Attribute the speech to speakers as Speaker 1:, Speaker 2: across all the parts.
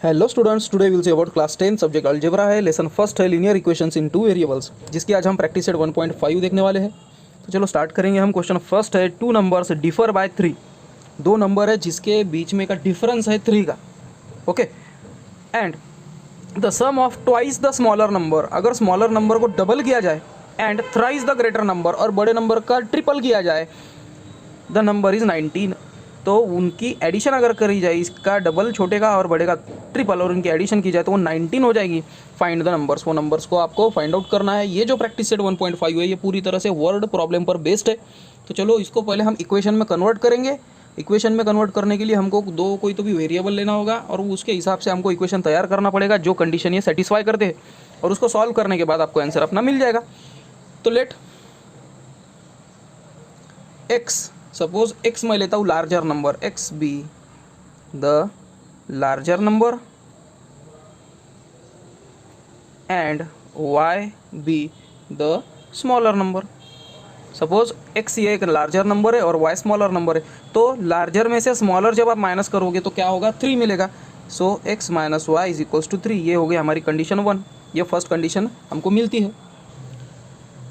Speaker 1: Hello students, today will see about class 10 subject algebra है। Lesson first है linear equations इन two variables, जिसकी आज हम प्रैक्टिस सेट 1.5 देखने वाले हैं। तो चलो स्टार्ट करेंगे हम। क्वेश्चन फर्स्ट है, टू नंबर्स डिफर बाय 3। दो नंबर है जिसके बीच में का डिफरेंस है 3 का। Okay, and the sum of twice the smaller number, अगर स्मॉलर नंबर को डबल किया जाए, and thrice the greater number, और बड़े नंबर का ट्रिपल किया जाए, द नंबर इज़ 19। तो उनकी एडिशन अगर करी जाए, इसका डबल छोटे का और बड़े का ट्रिपल, और उनकी एडिशन की जाए तो वो 19 हो जाएगी। फाइंड द नंबर्स, वो नंबर्स को आपको फाइंड आउट करना है। ये जो प्रैक्टिस सेट 1.5 है ये पूरी तरह से वर्ड प्रॉब्लम पर बेस्ड है। तो चलो इसको पहले हम इक्वेशन में कन्वर्ट करेंगे। इक्वेशन में कन्वर्ट करने के लिए हमको दो कोई तो भी वेरिएबल लेना होगा और उसके हिसाब से हमको इक्वेशन तैयार करना पड़ेगा जो कंडीशन ये सेटिस्फाई करते हैं, और उसको सॉल्व करने के बाद आपको आंसर अपना मिल जाएगा। तो लेट एक्स, सपोज x मैं लेता हूँ larger number, x be the larger number and y be the smaller number. Suppose x ये एक लार्जर नंबर है और y स्मॉलर नंबर है, तो लार्जर में से स्मॉलर जब आप माइनस करोगे तो क्या होगा, 3 मिलेगा। So x minus Y is equals to 3। ये हो गई हमारी कंडीशन 1। ये फर्स्ट कंडीशन हमको मिलती है।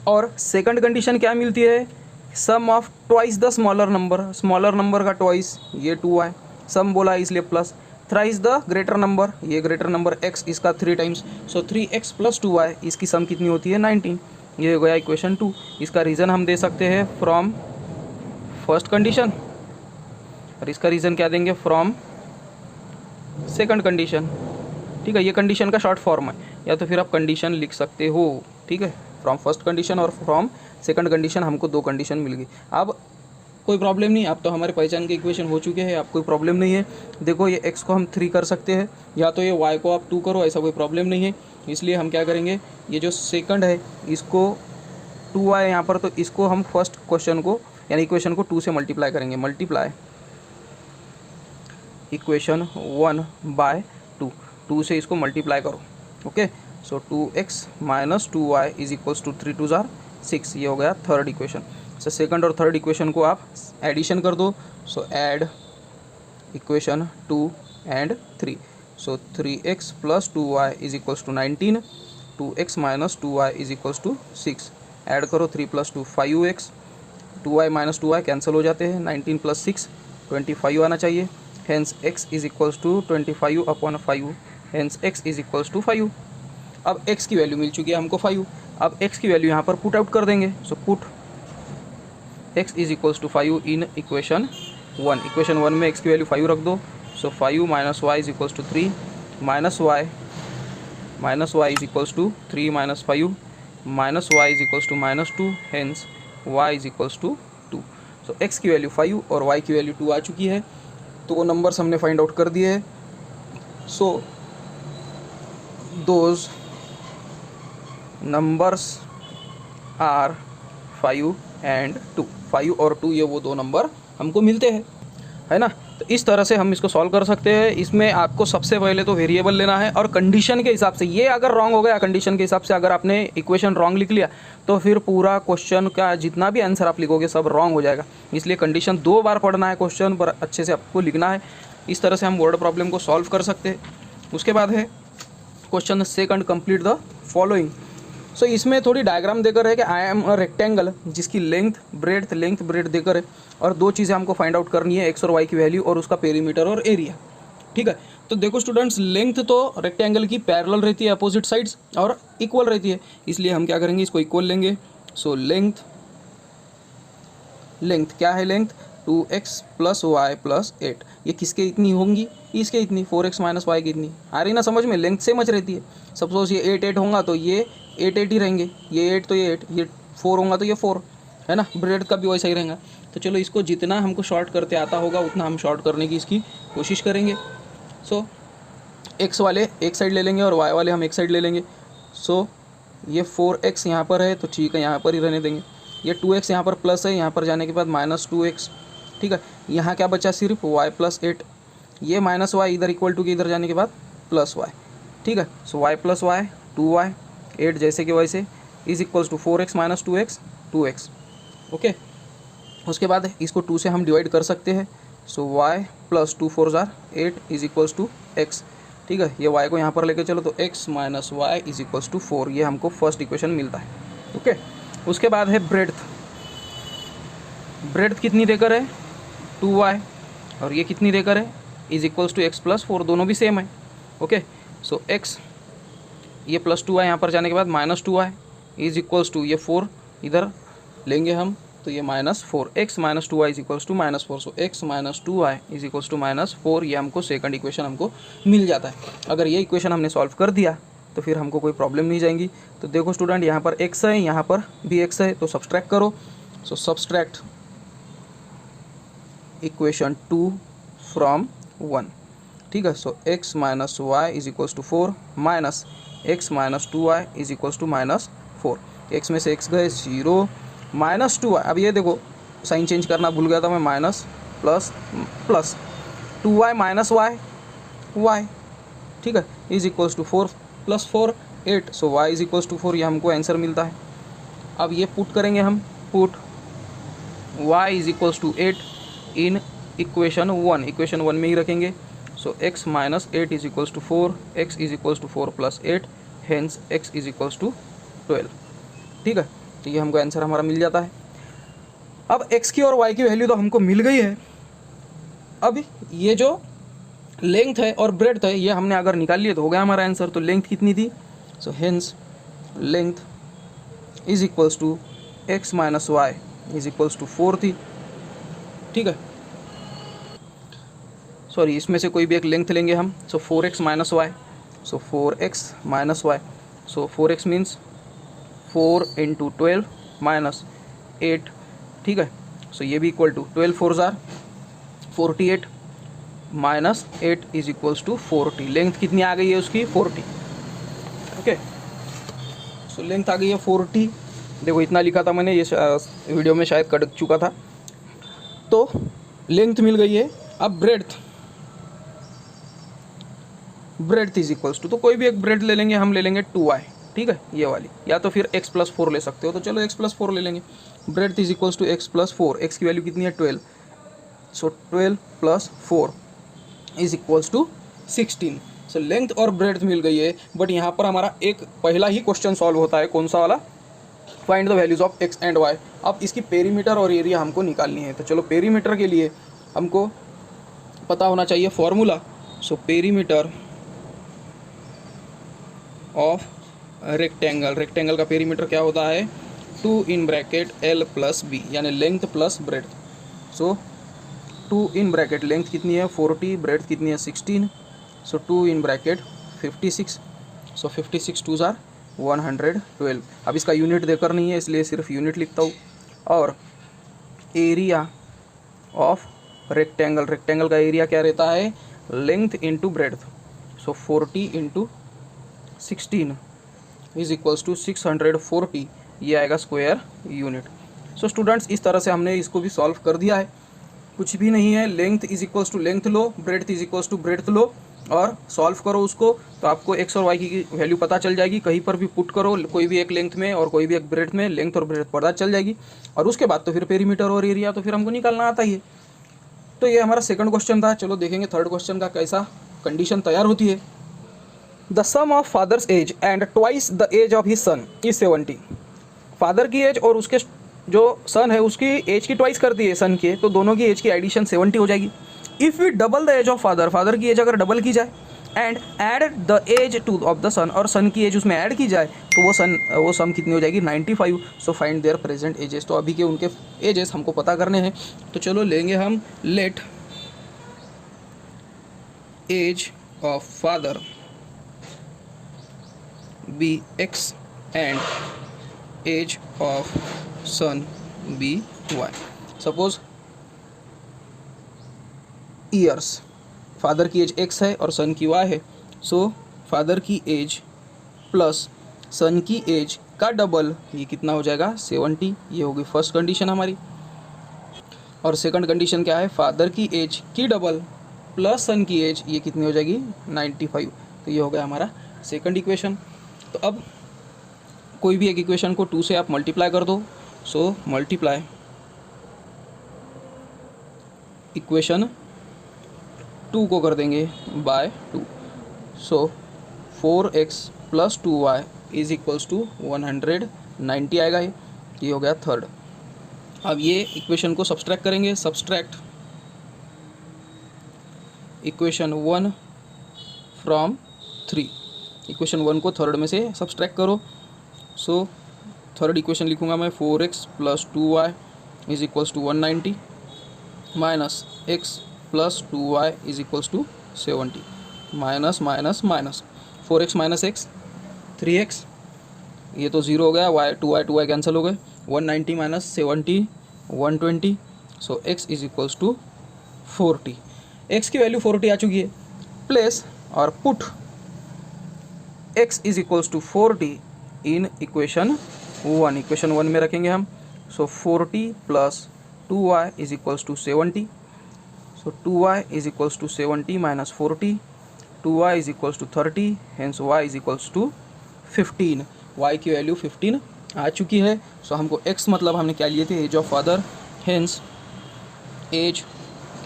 Speaker 1: और सेकंड कंडीशन क्या मिलती है, sum of twice the smaller number का ट्वाइस, ये 2y, सम बोला इसलिए plus, thrice the greater number, ये ग्रेटर नंबर x, इसका 3 टाइम्स, सो 3x प्लस 2y, इसकी सम कितनी होती है 19। ये हो गया इक्वेशन 2। इसका रीज़न हम दे सकते हैं फ्रॉम फर्स्ट कंडीशन, और इसका रीज़न क्या देंगे, फ्रॉम सेकंड कंडीशन। ठीक है, ये कंडीशन का शॉर्ट फॉर्म है, या तो फिर आप कंडीशन लिख सकते हो। ठीक है, फ्रॉम फर्स्ट कंडीशन और फ्रॉम सेकंड कंडीशन, हमको 2 कंडीशन मिल गई। अब कोई प्रॉब्लम नहीं, अब तो हमारे पहचान के इक्वेशन हो चुके हैं, अब कोई प्रॉब्लम नहीं है। देखो ये x को हम 3 कर सकते हैं, या तो ये y को आप 2 करो, ऐसा कोई प्रॉब्लम नहीं है। इसलिए हम क्या करेंगे, ये जो सेकंड है इसको 2y यहाँ पर, तो इसको हम फर्स्ट क्वेश्चन को यानी इक्वेशन को 2 से मल्टीप्लाई करेंगे। मल्टीप्लाई इक्वेशन 1 बाय 2, 2 से इसको मल्टीप्लाई करो। Okay, so 2x minus 2y is equals to 3 2 जार 6। ये हो गया थर्ड इक्वेशन। सो सेकंड और थर्ड इक्वेशन को आप एडिशन कर दो। So add equation 2 and 3। So 3x plus 2y is equals to 19, 2x minus 2y is equals to 6। Add करो 3 plus 2 5x, 2y minus 2y cancel हो जाते हैं, 19 plus 6 25 आना चाहिए। Hence x is equals to 25 upon 5, hence x is equals to 5। अब x की value मिल चुकी है हमको 5। अब x की वैल्यू यहाँ पर पुट आउट कर देंगे। So put x is equals to 5 in equation 1। Equation 1 में x की वैल्यू 5 रख दो। So 5 minus Y is equals to 3, minus y is equals to 3 minus 5, minus y is equals to -2, hence y is equals to 2। So x की value 5 और y की value 2 आ चुकी है, तो वो नंबर्स हमने फाइंड आउट कर दिए हैं। So those numbers are 5 and 2। 5 और 2 ये वो 2 नंबर हमको मिलते हैं, है ना। तो इस तरह से हम इसको सॉल्व कर सकते हैं। इसमें आपको सबसे पहले तो वेरिएबल लेना है और कंडीशन के हिसाब से, ये अगर रॉन्ग हो गया कंडीशन के हिसाब से, अगर आपने इक्वेशन रॉन्ग लिख लिया तो फिर पूरा क्वेश्चन का जितना भी आंसर आप लिखोगे सब रॉन्ग हो जाएगा। इसलिए कंडीशन 2 बार पढ़ना है, क्वेश्चन पर अच्छे से आपको लिखना है। इस तरह से हम वर्ड प्रॉब्लम को सॉल्व कर सकते हैं। उसके बाद है question second, complete the following. So इसमें थोड़ी डायग्राम देकर है कि आई एम अ रेक्टेंगल, जिसकी लेंथ ब्रेड देकर है, और 2 चीज़ें हमको फाइंड आउट करनी है, x और y की वैल्यू और उसका पेरीमीटर और एरिया। ठीक है, तो देखो स्टूडेंट्स, लेंथ तो रेक्टेंगल की पैरेलल रहती है, अपोजिट साइड्स, और इक्वल रहती है, इसलिए हम क्या करेंगे, इसको इक्वल लेंगे। सो लेंथ क्या है, length 2x plus Y plus 8। ये किसके इतनी होंगी, इसके इतनी, 4x माइनस वाई की इतनी। आ रही ना समझ में, लेंथ सेम रहती है। सपोज ये 8 होगा तो ये 8 ही रहेंगे, ये 8 तो ये 8, ये 4 होगा तो ये 4, है ना। ब्रेड का भी वैसा ही रहेगा। तो चलो इसको जितना हमको शॉर्ट करते आता होगा उतना हम शॉर्ट करने की इसकी कोशिश करेंगे। सो x वाले एक साइड ले लेंगे और y वाले हम एक साइड ले लेंगे। सो ये 4x यहाँ पर है तो ठीक है, यहाँ पर ही रहने देंगे। ये 2x यहाँ पर प्लस है, यहाँ पर जाने के बाद -2x। ठीक है, यहाँ क्या बचा, सिर्फ y प्लस 8। ये माइनस वाई इधर इक्वल टू के इधर जाने के बाद प्लस वाई। ठीक है, सो y प्लस वाई 2y, 8 जैसे कि वैसे, is equals to 4x minus 2x 2x। Okay, उसके बाद इसको 2 से हम डिवाइड कर सकते हैं। सो y प्लस 2 4 जार 8 इज इक्वल्स टू x। ठीक है, ये y को यहाँ पर लेके चलो तो x minus Y is equals to 4, ये हमको फर्स्ट इक्वेशन मिलता है। ओके, उसके बाद है ब्रेड्थ। ब्रेड्थ कितनी देकर है 2y, और ये कितनी देकर है is equals to x plus 4, दोनों भी सेम है। ओके, सो x ये प्लस 2y यहाँ पर जाने के बाद minus 2y is equals to ये 4 इधर लेंगे हम तो ये minus 4, x minus 2y is equals to minus 4, so x minus 2y is equals to minus 4, ये हमको सेकंड इक्वेशन हमको मिल जाता है। अगर ये इक्वेशन हमने सॉल्व कर दिया तो फिर हमको कोई प्रॉब्लम नहीं जाएंगी। तो देखो स्टूडेंट, यहाँ पर x है, यहाँ पर भी x है, तो सब्सट्रैक्ट करो। सो सब्सट्रैक्ट इक्वेशन 2 फ्रॉम 1, ठीक है। So x minus Y is equals to 4 minus x minus 2y is equals to minus 4, x में से x गए 0 माइनस 2y। अब ये देखो साइन चेंज करना भूल गया था मैं, minus plus plus 2y minus y, ठीक है, is equals to 4 plus 4 8, so y is equals to 4, ये हमको आंसर मिलता है। अब ये पुट करेंगे हम, put y is equals to 8 in equation 1, equation 1 में ही रखेंगे। So x minus 8 is equals to 4, x is equals to 4 plus 8, hence x is equals to 12, ठीक है। तो ये हमको आंसर हमारा मिल जाता है। अब x की और y की वैल्यू तो हमको मिल गई है। अब ये जो लेंथ है और ब्रेड्थ है ये हमने अगर निकाल लिए तो हो गया हमारा आंसर। तो लेंथ कितनी थी, so hence length is equals to x minus Y is equals to 4 थी, ठीक है। सॉरी, इसमें से कोई भी एक लेंथ लेंगे हम। So 4x minus y, so 4x minus y, so 4x means 4 into 12 minus 8, ठीक है। सो ये भी इक्वल टू 12 4 जार 48 minus 8 is equals to 40। Length कितनी आ गई है उसकी 40, ओके। सो लेंथ आ गई है 40। देखो इतना लिखा था मैंने, ये वीडियो में शायद कट चुका था। तो लेंथ मिल गई है। अब ब्रेड्थ इज इक्वल्स टू, तो कोई भी एक ब्रेड ले लेंगे, हम ले लेंगे 2y, ठीक है, ये वाली, या तो फिर x प्लस 4 ले सकते हो, तो चलो x प्लस 4 ले लेंगे। Breadth is equals to x plus 4, x की वैल्यू कितनी है 12, so 12 plus 4 is equals to 16। So length और ब्रेड्थ मिल गई है, बट यहाँ पर हमारा एक पहला ही क्वेश्चन सॉल्व होता है, कौन सा वाला, find the values of x and y। अब इसकी पेरीमीटर और एरिया हमको निकालनी है। तो चलो पेरीमीटर के लिए हमको पता होना चाहिए formula. So perimeter of rectangle, rectangle का पेरीमीटर क्या होता है 2 in bracket l plus b, यानी length plus breadth. So 2 in bracket length कितनी है 40, ब्रेड्थ कितनी है 16, सो 2 इन ब्रैकेट 56, सो 56 2 जार 112। अब इसका यूनिट देकर नहीं है इसलिए सिर्फ यूनिट लिखता हूँ। और एरिया ऑफ रेक्टेंगल, रेक्टेंगल का एरिया क्या रहता है length into breadth, so 40 into 16 is equals to 640, ये आएगा स्क्वायर यूनिट। सो स्टूडेंट्स, इस तरह से हमने इसको भी सॉल्व कर दिया है। कुछ भी नहीं है, length is equals to length लो, breadth is equals to breadth लो और सॉल्व करो उसको, तो आपको x और y की वैल्यू पता चल जाएगी। कहीं पर भी पुट करो, कोई भी एक लेंथ में और कोई भी एक ब्रेड्थ में, लेंथ और ब्रेड्थ पता चल जाएगी। और उसके बाद तो फिर पेरीमीटर और एरिया तो फिर हमको निकालना आता ही है। तो ये हमारा सेकंड क्वेश्चन था। चलो देखेंगे थर्ड क्वेश्चन का कैसा कंडीशन तैयार होती है। The sum of father's age and twice the age of his son is 70। Father की एज और उसके जो सन है उसकी एज की ट्वाइस करती है सन के, तो दोनों की एज की एडिशन 70 हो जाएगी। If we double the age of father, father की एज अगर डबल की जाए, and add the age two of the son, और सन की एज उसमें ऐड की जाए, तो वो सम कितनी हो जाएगी 95। So find there present ages, तो अभी के उनके एजेस हमको पता करने हैं। तो चलो लेंगे हम, let age of father be x and age of son be y। Suppose years, father की एज x है और सन की y है, सो फादर की एज प्लस सन की एज का डबल, ये कितना हो जाएगा 70। ये होगी फर्स्ट कंडीशन हमारी। और सेकंड कंडीशन क्या है, फादर की एज की डबल प्लस सन की एज, ये कितनी हो जाएगी 95। तो ये हो गया हमारा सेकंड इक्वेशन। तो अब कोई भी एक इक्वेशन को 2 से आप मल्टीप्लाई कर दो। सो मल्टीप्लाई इक्वेशन 2 को कर देंगे by 2। So 4x plus 2y is equals to 190 आएगा। ये हो गया थर्ड। अब ये इक्वेशन को सब्सट्रैक्ट करेंगे। Subtract equation 1 from 3। इक्वेशन 1 को थर्ड में से सब्सट्रैक्ट करो। सो थर्ड इक्वेशन लिखूंगा मैं 4x plus 2y is equals to 190 minus x plus 2y is equals to 70 minus minus minus 4x minus x 3x, ये तो ज़ीरो हो गया, y 2y कैंसिल हो गए, 190 minus 70 120, so x is equals to 40। x की value 40 आ चुकी है। प्लेस और put x is equals to 40 in equation 1। Equation 1 में रखेंगे हम। So 40 plus 2y is equals to 70। So 2y is equals to 70 minus 40, 2y is equals to 30, hence y is equals to 15। y की value 15 आ चुकी है। सो हमको x मतलब हमने क्या लिए थे, age of father, hence age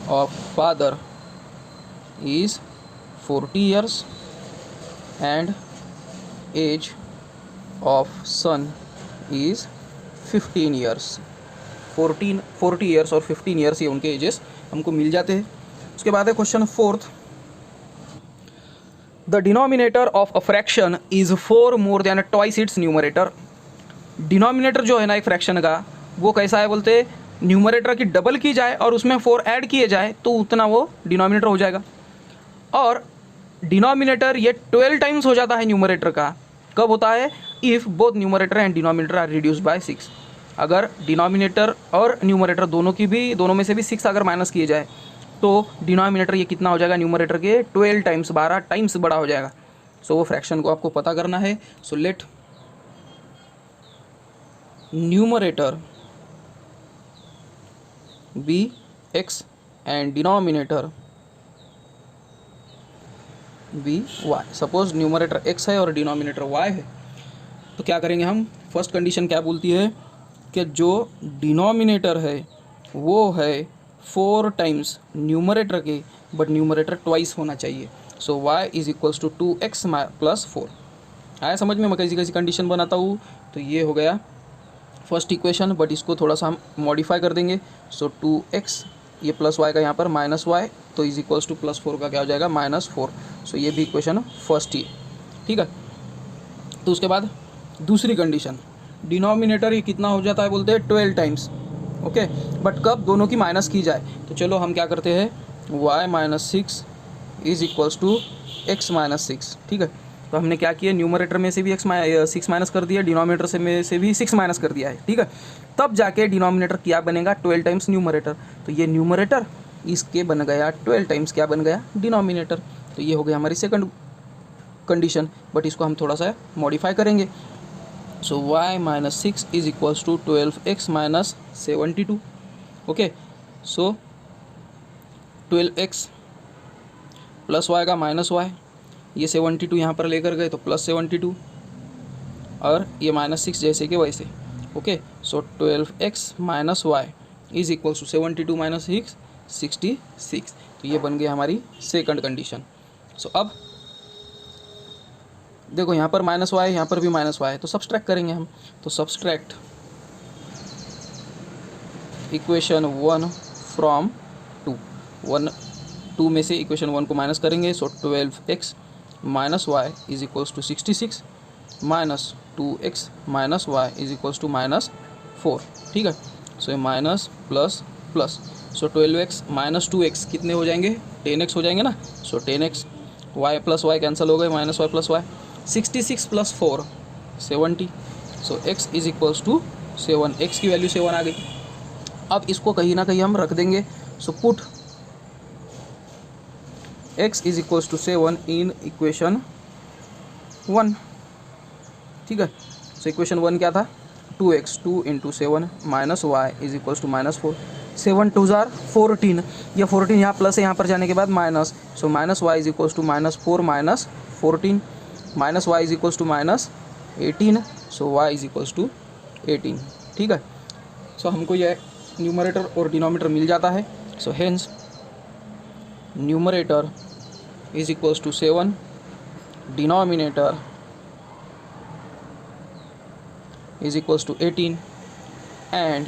Speaker 1: of father is 40 years and age of son is 15 years. 40 years और 15 ईयर्स ये उनके एजेस हमको मिल जाते हैं। उसके बाद है question fourth. The denominator of a fraction is 4 more than twice its numerator. Denominator जो है ना एक फ्रैक्शन का, वो कैसा है बोलते, न्यूमरेटर की डबल की जाए और उसमें 4 ऐड किए जाए तो उतना वो डिनोमिनेटर हो जाएगा। और डिनोमिनेटर ये 12 टाइम्स हो जाता है न्यूमरेटर का। कब होता है, if both numerator and denominator are reduced by 6। अगर डिनोमिनेटर और न्यूमरेटर दोनों में से भी 6 अगर माइनस किए जाए तो डिनोमिनेटर ये कितना हो जाएगा, न्यूमरेटर के 12 टाइम्स 12 टाइम्स बड़ा हो जाएगा। सो वो फ्रैक्शन को आपको पता करना है। So let numerator be x and denominator be y। Suppose numerator x है और डिनोमिनेटर y है, तो क्या करेंगे हम, फर्स्ट कंडीशन क्या बोलती है कि जो डिनोमिनेटर है वो है 4 टाइम्स न्यूमरेटर के, बट न्यूमरेटर ट्वाइस होना चाहिए। So y is equals to 2x plus 4। आया समझ में, मैं कैसी कैसी कंडीशन बनाता हूँ। तो ये हो गया फर्स्ट इक्वेशन, बट इसको थोड़ा सा हम मॉडिफाई कर देंगे। सो 2x, ये प्लस y का यहाँ पर माइनस y, तो इज इक्वल्स टू प्लस 4 का क्या हो जाएगा, -4। सो ये भी इक्वेशन फर्स्ट ही, ठीक है। तो उसके बाद दूसरी कंडीशन, डिनोमिनेटर ये कितना हो जाता है बोलते हैं 12 टाइम्स, ओके, बट कब, दोनों की माइनस की जाए। तो चलो हम क्या करते हैं, y minus 6 is equals to x minus 6, ठीक है। तो हमने क्या किया, न्यूमरेटर में से भी 6 माइनस कर दिया, डिनोमिनेटर से में से भी 6 माइनस कर दिया है, ठीक है। तब जाके डिनोमिनेटर क्या बनेगा, 12 टाइम्स न्यूमरेटर। तो ये न्यूमरेटर इसके बन गया 12 टाइम्स क्या बन गया, डिनोमिनेटर। तो ये हो गया हमारी सेकंड कंडीशन, बट इसको हम थोड़ा सा मॉडिफाई करेंगे। So y minus 6 is equals to 12x minus 72, okay. So 12x plus y का माइनस y, ये 72 यहाँ पर लेकर गए तो प्लस 72, और ये -6 जैसे कि वैसे, okay. So 12x minus y is equals to 72 minus 6 66। तो ये बन गई हमारी सेकंड कंडीशन। सो अब देखो यहाँ पर -y, यहाँ पर भी -y है, तो सब्सट्रैक्ट करेंगे हम। तो सब्सट्रैक्ट इक्वेशन 1 फ्रॉम 2 में से इक्वेशन 1 को माइनस करेंगे। So 12x minus y is equals to 66 minus 2x minus y is equals to -4, ठीक है। सो ये minus plus plus, so 12x minus 2x कितने हो जाएंगे, 10x हो जाएंगे ना। So 10x, y plus y cancel हो गए, minus y plus y, 66 plus 4 70। So x is equals to 7, x की वैल्यू 7 आ गई। अब इसको कहीं ना कहीं हम रख देंगे। So put x is equals to 7 in equation 1, ठीक है। सो इक्वेशन 1 क्या था, 2x 2 into 7 minus y is equals to -4, 7 2 जार 14, ये 14 यहाँ प्लस है, यहाँ पर जाने के बाद minus. So minus y is equals to -4 minus 14, minus y is equals to -18। So y is equals to 18, ठीक है। सो हमको यह न्यूमरेटर और डिनोमिनेटर मिल जाता है। So hence numerator is equals to 7 denominator is equals to 18 and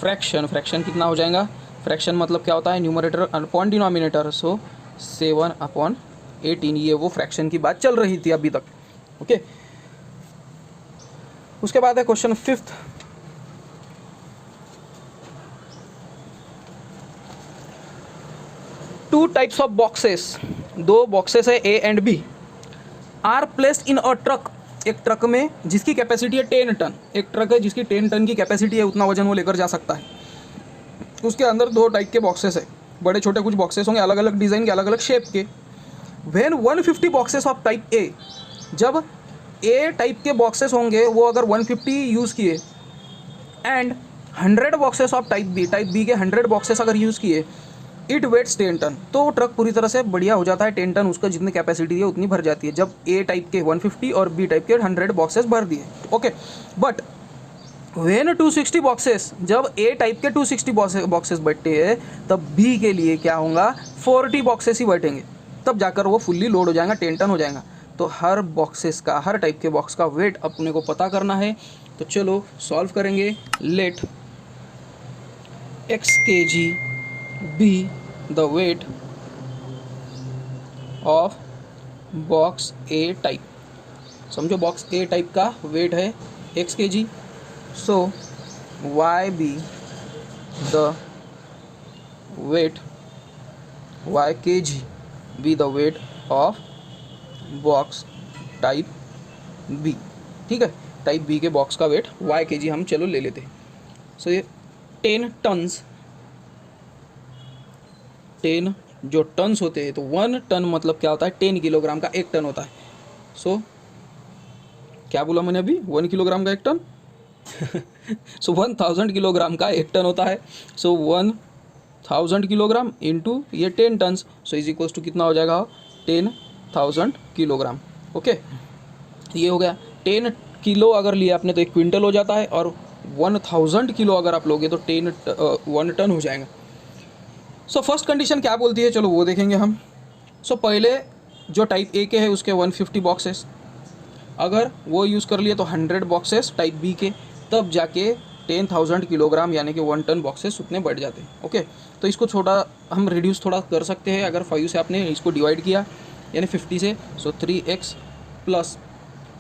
Speaker 1: fraction कितना हो जाएगा, फ्रैक्शन मतलब क्या होता है, न्यूमरेटर अपॉन डिनोमिनेटर, सो 7/18, ये वो फ्रैक्शन की बात चल रही थी अभी तक। ओके, उसके बाद है question 5th। Two types of boxes, दो बॉक्सेस है A and B, are placed in a truck, एक ट्रक में जिसकी कैपेसिटी है 10 टन, एक ट्रक है जिसकी 10 टन की कैपेसिटी है, उतना वजन वो लेकर जा सकता है। उसके अंदर दो टाइप के बॉक्सेस है, बड़े छोटे कुछ बॉक्सेस होंगे, अलग अलग डिज़ाइन के, अलग अलग शेप के। When 150 boxes of type A, जब ए टाइप के बॉक्सेस होंगे वो अगर 150 यूज़ किए, and 100 boxes of type B के 100 बॉक्सेस अगर यूज़ किए, इट वेट्स 10 टन, तो वो ट्रक पूरी तरह से बढ़िया हो जाता है, 10 टन उसका जितनी कैपेसिटी है उतनी भर जाती है, जब ए टाइप के 150 और बी टाइप के 100 बॉक्सेस भर दिए। ओके, बट वेन 260 बॉक्सेस, जब ए टाइप के 260 बॉक्सेस बैठते हैं, तब बी के लिए क्या होगा, 40 बॉक्सेस ही बैठेंगे, तब जाकर वो फुल्ली लोड हो जाएगा, 10 टन हो जाएगा। तो हर बॉक्सेस का, हर टाइप के बॉक्स का वेट अपने को पता करना है। तो चलो सॉल्व करेंगे। Let x kg be the weight of box A type. समझो बॉक्स ए टाइप का वेट है x kg, so y be the weight, y kg be the weight of box type B. ठीक है, type B के box का weight y kg हम चलो ले लेते हैं। सो ये 10 टन्स, 10 जो टन्स होते हैं, तो 1 टन मतलब क्या होता है, 10 किलोग्राम का 1 टन होता है। सो क्या बोला मैंने अभी, 1 किलोग्राम का 1 टन सो 1000 किलोग्राम का 1 टन होता है। सो 1000 किलोग्राम इंटू ये 10 tons, so is equals to कितना हो जाएगा, 10,000 किलोग्राम। ओके, ये हो गया। 10 किलो अगर लिया आपने तो 1 क्विंटल हो जाता है, और 1000 किलो अगर आप लोगे तो 1 टन हो जाएगा। सो फर्स्ट कंडीशन क्या बोलती है, चलो वो देखेंगे हम। सो पहले जो टाइप ए के है उसके 150 बॉक्सेस, अगर वो यूज़ कर लिए तो 100 बॉक्सेस टाइप बी के, तब जाके 10,000 किलोग्राम यानी कि 1 टन बॉक्सेस उतने बढ़ जाते हैं। ओके, तो इसको छोटा हम रिड्यूस थोड़ा कर सकते हैं, अगर 5 से आपने इसको डिवाइड किया यानी 50 से, so 3x plus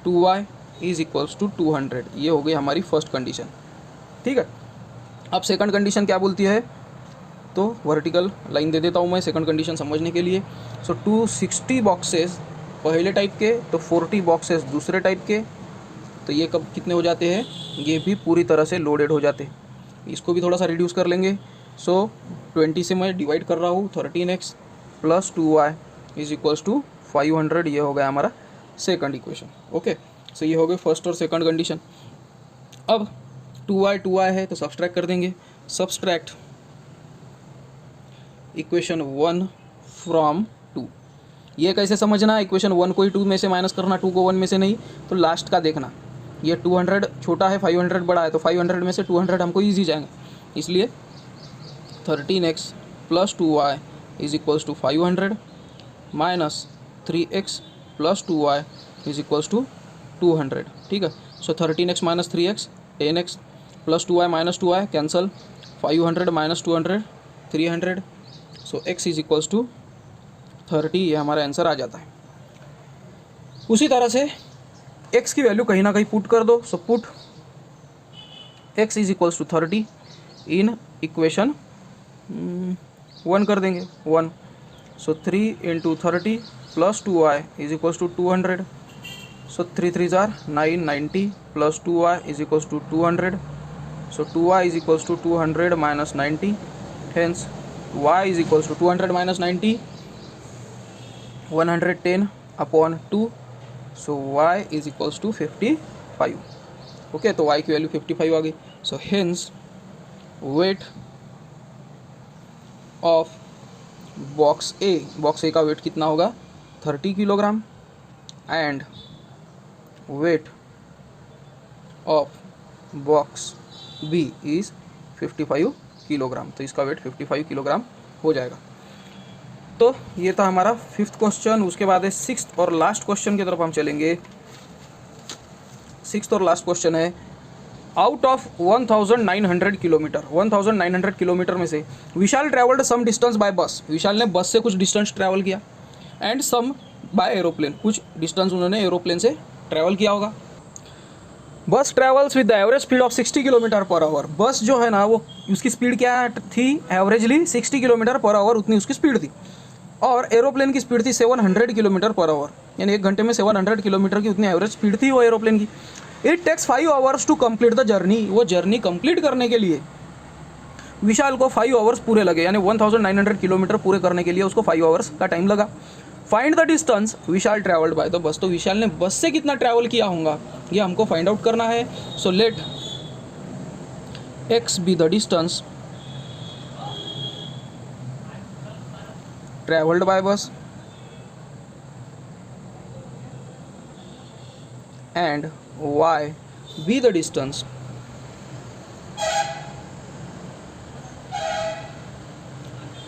Speaker 1: 2y is equals to 200, ये हो गई हमारी फर्स्ट कंडीशन। ठीक है, अब सेकंड कंडीशन क्या बोलती है, तो वर्टिकल लाइन दे देता हूँ मैं सेकंड कंडीशन समझने के लिए। सो 260 बॉक्सेस पहले टाइप के, तो 40 बॉक्सेस दूसरे टाइप के, तो ये कब कितने हो जाते हैं, ये भी पूरी तरह से लोडेड हो जाते हैं। इसको भी थोड़ा सा रिड्यूस कर लेंगे। सो 20 से मैं डिवाइड कर रहा हूँ, 13x plus 2y is equals to 500, ये हो गया हमारा सेकंड इक्वेशन। ओके, सो ये हो गए फर्स्ट और सेकंड कंडीशन। अब 2y है तो सब्सट्रैक्ट कर देंगे, सब्सट्रैक्ट इक्वेशन 1 फ्रॉम 2। ये कैसे समझना, इक्वेशन 1 को ही 2 में से माइनस करना, 2 को 1 में से नहीं, तो लास्ट का देखना। ये 200 छोटा है, 500 बड़ा है, तो 500 में से 200 हमको ईजी जाएंगे, इसलिए 13x plus 2y is equals to 500 minus 3x plus 2y is equals to 200। ठीक है, so 13x minus 3x 10x plus 2y minus 2y cancel, 500 minus 200 300, so x is equals to 30, ये हमारा आंसर आ जाता है। उसी तरह से x की वैल्यू कहीं ना कहीं पुट कर दो, so put x is equals to 30 in equation 1 कर देंगे 1, so 3 into 30 plus 2y is equals to 200, so 3 3 जार 9 90 plus 2y is equals to 200, so 2y is equals to 200 minus 90, hence y is equals to 200 minus 90 110 upon 2, so y is equals to 55। Okay, तो y की value 55 आ गई। So hence weight of box A का weight कितना होगा, 30 kilogram, and weight of box B is 55 kilogram, तो इसका wait 55 kilogram हो जाएगा। तो ये था हमारा 5th क्वेश्चन। उसके बाद है 6th और लास्ट क्वेश्चन की तरफ हम चलेंगे। 6th और लास्ट क्वेश्चन है, आउट ऑफ 1900 किलोमीटर, 1900 किलोमीटर में से विशाल travelled some distance by bus, Vishal ने बस से कुछ डिस्टेंस ट्रैवल किया, एंड सम बाय एरोप्लेन, कुछ डिस्टेंस उन्होंने एरोप्लेन से ट्रैवल किया होगा। बस travels with the average speed of 60 kilometre per hour, बस जो है ना वो उसकी स्पीड क्या थी, एवरेजली 60 किलोमीटर पर आवर उतनी उसकी स्पीड थी, और एरोप्लेन की स्पीड थी 700 किलोमीटर पर आवर, यानी 1 घंटे में 700 किलोमीटर की उतनी एवरेज स्पीड थी वो एरोप्लेन की। It takes 5 hours to complete the journey, वो जर्नी कंप्लीट करने के लिए विशाल को 5 आवर्स पूरे लगे, यानी 1900 किलोमीटर पूरे करने के लिए उसको 5 आवर्स का टाइम लगा। Find the distance Vishal travelled by the bus, तो विशाल ने बस से कितना ट्रैवल किया होगा ये हमको फाइंड आउट करना है। So let x be the distance travelled by bus and y be the distance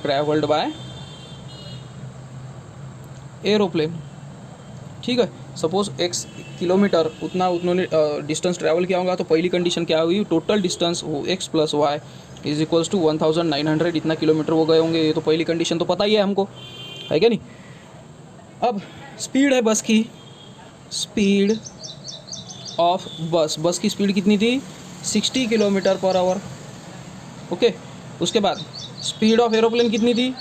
Speaker 1: traveled by aeroplane. ठीक है, सपोज x किलोमीटर उतना उन्होंने डिस्टेंस ट्रैवल किया होगा, तो पहली कंडीशन क्या हुई, टोटल डिस्टेंस वो x plus y is equals to 1900, इतना किलोमीटर वो गए होंगे, ये तो पहली कंडीशन तो पता ही है हमको, है क्या नहीं। अब स्पीड है बस की, स्पीड ऑफ बस, बस की स्पीड कितनी थी 60 किलोमीटर पर आवर। ओके, उसके बाद स्पीड ऑफ एरोप्लेन कितनी थी,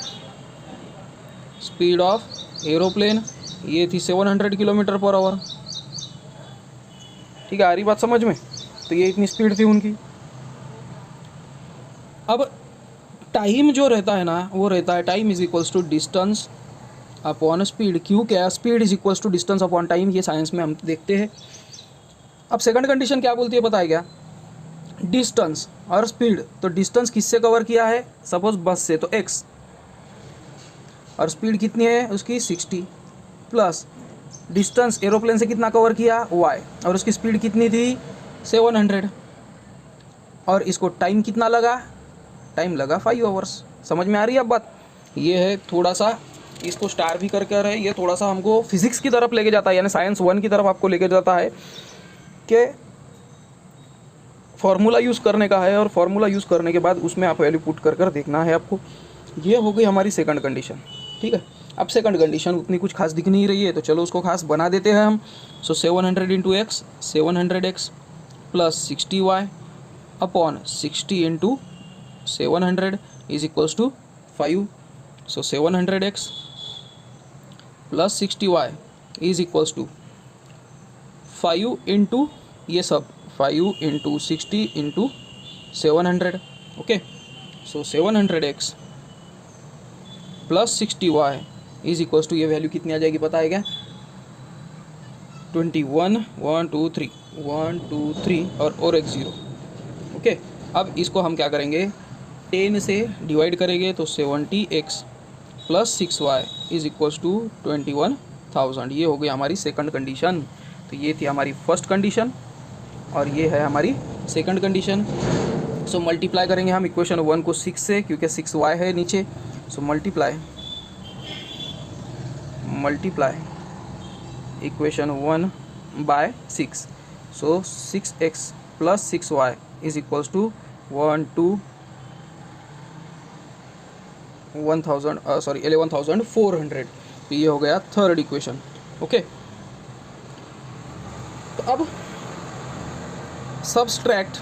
Speaker 1: स्पीड ऑफ एरोप्लेन ये थी 700 किलोमीटर पर आवर। ठीक है, आ रही बात समझ में, तो ये इतनी स्पीड थी उनकी। अब टाइम जो रहता है ना वो रहता है time is equals to distance upon speed. क्यों, क्या speed is equals to distance upon time, ये साइंस में हम देखते हैं। अब सेकंड कंडीशन क्या बोलती है पता है क्या, डिस्टेंस और स्पीड, तो डिस्टेंस किससे कवर किया है, सपोज बस से, तो x, और स्पीड कितनी है उसकी 60, प्लस डिस्टेंस एरोप्लेन से कितना कवर किया y, और उसकी स्पीड कितनी थी 700, और इसको टाइम कितना लगा, टाइम लगा 5 आवर्स। समझ में आ रही है अब बात। ये है थोड़ा सा, इसको स्टार भी करके रहे, ये थोड़ा सा हमको फिजिक्स की तरफ लेके जाता है, यानी साइंस 1 की तरफ आपको लेके जाता है कि फार्मूला यूज़ करने का है, और फार्मूला यूज़ करने के बाद उसमें आप वैल्यू पुट कर देखना है आपको। ये हो गई हमारी सेकंड कंडीशन। ठीक है, अब सेकंड कंडीशन उतनी कुछ खास दिख नहीं रही है, तो चलो उसको खास बना देते हैं हम। So 700 into x, 700x plus 60y upon 60 into 700 is equals to 5। So 700x plus 60y is equals to 5 into ये सब 5 into 60 into 700। Okay, so 700x plus 60y is equals to, ये वैल्यू कितनी आ जाएगी पता है क्या, 21, 1 2 3 1 2 3 और एक 0। ओके, अब इसको हम क्या करेंगे, 10 से डिवाइड करेंगे, तो 70x plus 6y is equals to 21,000। ये हो गई हमारी सेकंड कंडीशन। तो ये थी हमारी फर्स्ट कंडीशन और ये है हमारी सेकंड कंडीशन। सो मल्टीप्लाई करेंगे हम इक्वेशन 1 को 6 से, क्योंकि 6y है नीचे। So multiply equation 1 by 6। So 6x plus 6y is equals to 11,400। तो ये हो गया थर्ड इक्वेशन। ओके, तो अब सब्सट्रैक्ट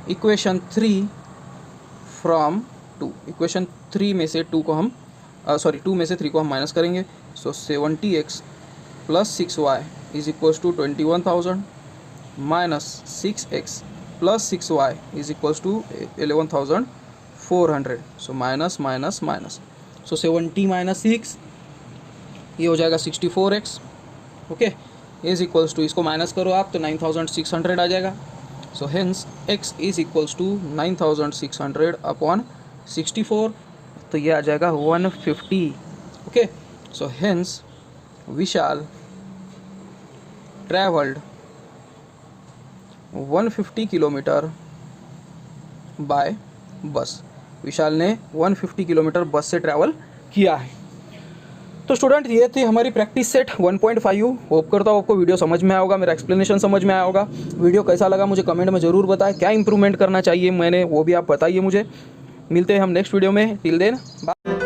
Speaker 1: इक्वेशन 3 फ्रॉम 2। इक्वेशन 3 में से 2 को हम 2 में से 3 को हम माइनस करेंगे। So 70x plus 6y is equals to 21,000 minus 6x plus 6y is equals to 11,400। So minus minus minus, so 70 minus 6 ये हो जाएगा 64x। Okay, is equals to, इसको माइनस करो आप तो 9,600 आ जाएगा। So hence x is equals to 9,600 upon 64, तो ये आ जाएगा 150। Okay, so hence Vishal travelled 150 kilometre by bus. Vishal ने 150 किलोमीटर बस से ट्रैवल किया है। तो स्टूडेंट ये थी हमारी प्रैक्टिस सेट 1.5। होप करता हूँ आपको वीडियो समझ में आया होगा, मेरा एक्सप्लेनेशन समझ में आया होगा। वीडियो कैसा लगा मुझे कमेंट में ज़रूर बताएं, क्या इंप्रूवमेंट करना चाहिए मैंने वो भी आप बताइए मुझे। मिलते हैं हम नेक्स्ट वीडियो में, टिल देन बाय।